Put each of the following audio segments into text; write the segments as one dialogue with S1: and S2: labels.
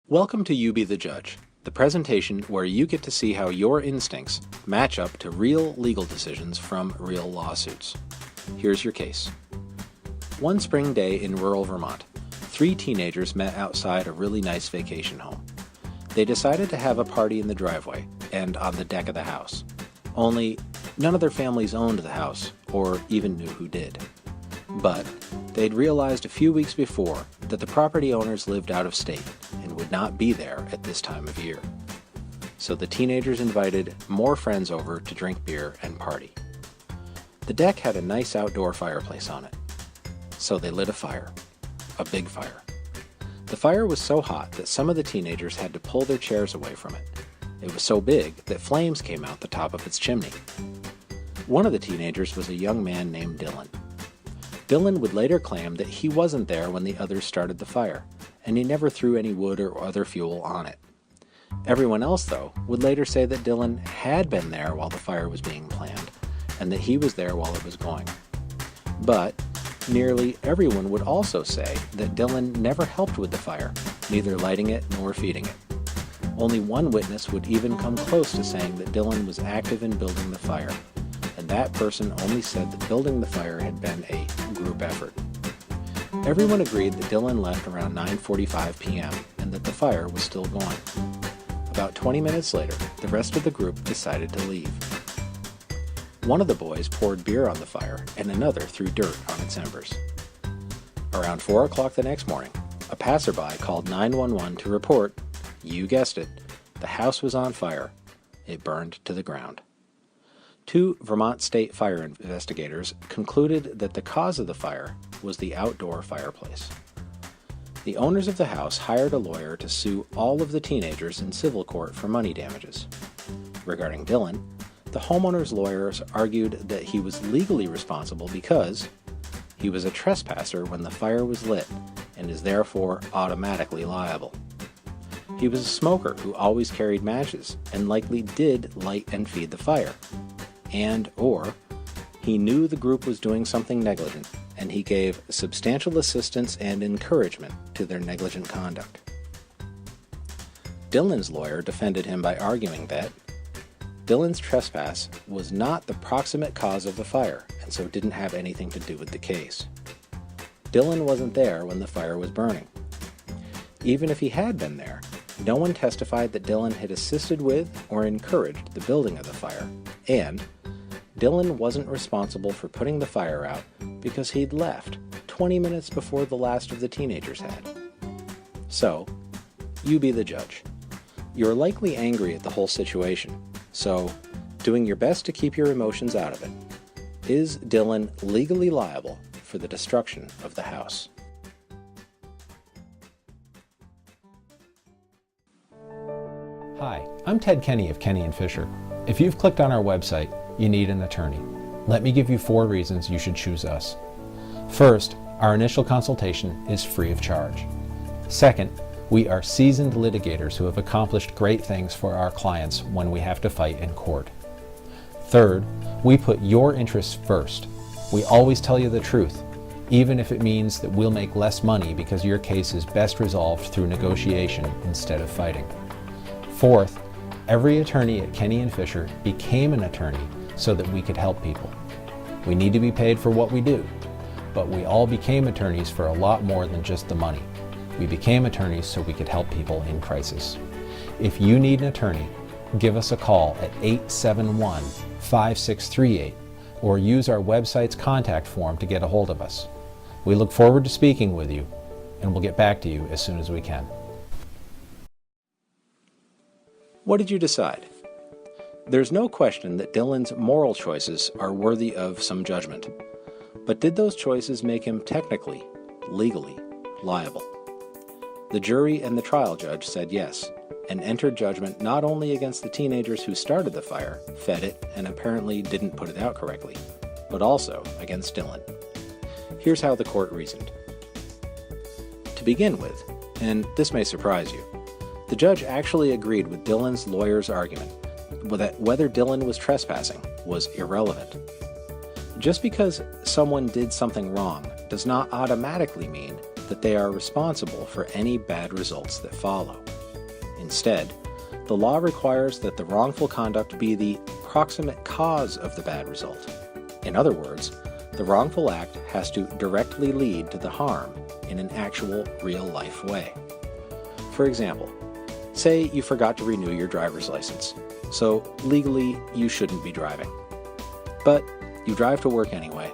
S1: Welcome to You Be the Judge, the presentation where you get to see how your instincts match up to real legal decisions from real lawsuits. Here's your case. One spring day in rural Vermont, 3 teenagers met outside a really nice vacation home. They decided to have a party in the driveway and on the deck of the house. Only none of their families owned the house or even knew who did. But they'd realized a few weeks before that the property owners lived out of state and would not be there at this time of year. So the teenagers invited more friends over to drink beer and party. The deck had a nice outdoor fireplace on it. So they lit a fire. A big fire. The fire was so hot that some of the teenagers had to pull their chairs away from it. It was so big that flames came out the top of its chimney. One of the teenagers was a young man named Dylan. Dylan would later claim that he wasn't there when the others started the fire, and he never threw any wood or other fuel on it. Everyone else, though, would later say that Dylan had been there while the fire was being planned, and that he was there while it was going. But nearly everyone would also say that Dylan never helped with the fire, neither lighting it nor feeding it. Only one witness would even come close to saying that Dylan was active in building the fire, and that person only said that building the fire had been a group effort. Everyone agreed that Dylan left around 9:45 p.m. and that the fire was still going. About 20 minutes later, the rest of the group decided to leave. One of the boys poured beer on the fire and another threw dirt on its embers. Around 4 o'clock the next morning, a passerby called 911 to report, you guessed it, the house was on fire. It burned to the ground. 2 Vermont State fire investigators concluded that the cause of the fire was the outdoor fireplace. The owners of the house hired a lawyer to sue all of the teenagers in civil court for money damages. Regarding Dylan, the homeowner's lawyers argued that he was legally responsible because he was a trespasser when the fire was lit and is therefore automatically liable. He was a smoker who always carried matches and likely did light and feed the fire. Or he knew the group was doing something negligent, and he gave substantial assistance and encouragement to their negligent conduct. Dylan's lawyer defended him by arguing that Dylan's trespass was not the proximate cause of the fire, and so didn't have anything to do with the case. Dylan wasn't there when the fire was burning. Even if he had been there, no one testified that Dylan had assisted with or encouraged the building of the fire, and Dylan wasn't responsible for putting the fire out because he'd left 20 minutes before the last of the teenagers had. So, you be the judge. You're likely angry at the whole situation, so doing your best to keep your emotions out of it. Is Dylan legally liable for the destruction of the house?
S2: Hi, I'm Ted Kenny of Kenny & Fisher. If you've clicked on our website, you need an attorney. Let me give you 4 reasons you should choose us. First, our initial consultation is free of charge. Second, we are seasoned litigators who have accomplished great things for our clients when we have to fight in court. Third, we put your interests first. We always tell you the truth, even if it means that we'll make less money because your case is best resolved through negotiation instead of fighting. Fourth, every attorney at Kenny & Fisher became an attorney so that we could help people. We need to be paid for what we do, but we all became attorneys for a lot more than just the money. We became attorneys so we could help people in crisis. If you need an attorney, give us a call at 871-5638 or use our website's contact form to get a hold of us. We look forward to speaking with you, and we'll get back to you as soon as we can.
S1: What did you decide? There's no question that Dylan's moral choices are worthy of some judgment. But did those choices make him technically, legally, liable? The jury and the trial judge said yes, and entered judgment not only against the teenagers who started the fire, fed it, and apparently didn't put it out correctly, but also against Dylan. Here's how the court reasoned. To begin with, and this may surprise you, the judge actually agreed with Dylan's lawyer's argument that whether Dylan was trespassing was irrelevant. Just because someone did something wrong does not automatically mean that they are responsible for any bad results that follow. Instead, the law requires that the wrongful conduct be the proximate cause of the bad result. In other words, the wrongful act has to directly lead to the harm in an actual, real-life way. For example, say you forgot to renew your driver's license, so legally you shouldn't be driving. But you drive to work anyway,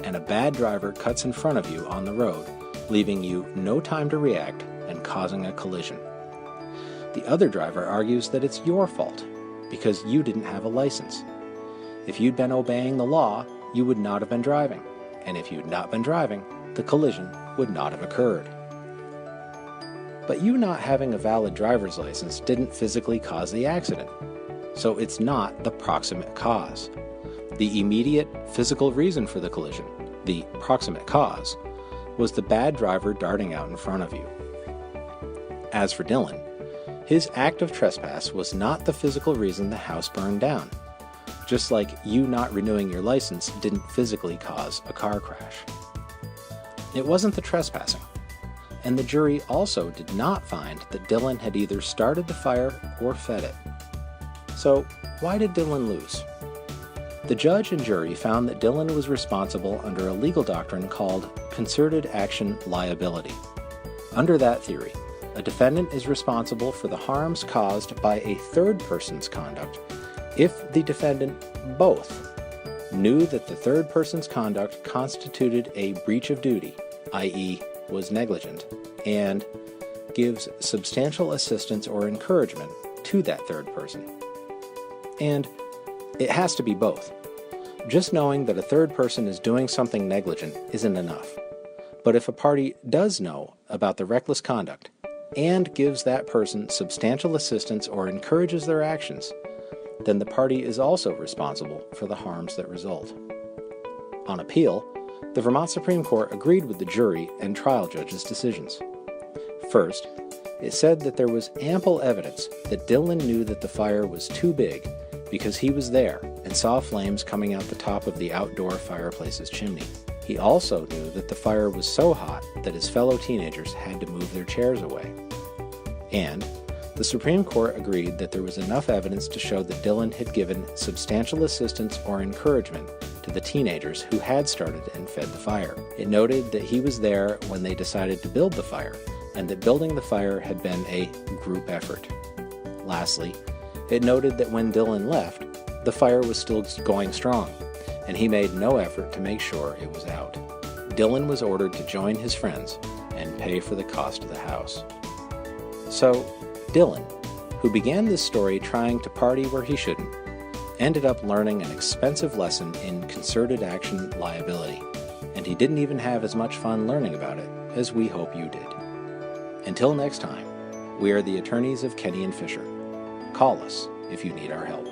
S1: and a bad driver cuts in front of you on the road, leaving you no time to react and causing a collision. The other driver argues that it's your fault, because you didn't have a license. If you'd been obeying the law, you would not have been driving, and if you'd not been driving, the collision would not have occurred. But you not having a valid driver's license didn't physically cause the accident, so it's not the proximate cause. The immediate physical reason for the collision, the proximate cause, was the bad driver darting out in front of you. As for Dylan, his act of trespass was not the physical reason the house burned down, just like you not renewing your license didn't physically cause a car crash. It wasn't the trespassing, and the jury also did not find that Dylan had either started the fire or fed it. So, why did Dylan lose? The judge and jury found that Dylan was responsible under a legal doctrine called concerted action liability. Under that theory, a defendant is responsible for the harms caused by a third person's conduct if the defendant both knew that the third person's conduct constituted a breach of duty, i.e., was negligent, and gives substantial assistance or encouragement to that third person. And it has to be both. Just knowing that a third person is doing something negligent isn't enough. But if a party does know about the reckless conduct and gives that person substantial assistance or encourages their actions, then the party is also responsible for the harms that result. On appeal, the Vermont Supreme Court agreed with the jury and trial judge's decisions. First, it said that there was ample evidence that Dylan knew that the fire was too big because he was there and saw flames coming out the top of the outdoor fireplace's chimney. He also knew that the fire was so hot that his fellow teenagers had to move their chairs away. And the Supreme Court agreed that there was enough evidence to show that Dylan had given substantial assistance or encouragement to the teenagers who had started and fed the fire. It noted that he was there when they decided to build the fire, and that building the fire had been a group effort. Lastly, it noted that when Dylan left, the fire was still going strong, and he made no effort to make sure it was out. Dylan was ordered to join his friends and pay for the cost of the house. So, Dylan, who began this story trying to party where he shouldn't, ended up learning an expensive lesson in concerted action liability, and he didn't even have as much fun learning about it as we hope you did. Until next time, we are the attorneys of Kenny and Fisher. Call us if you need our help.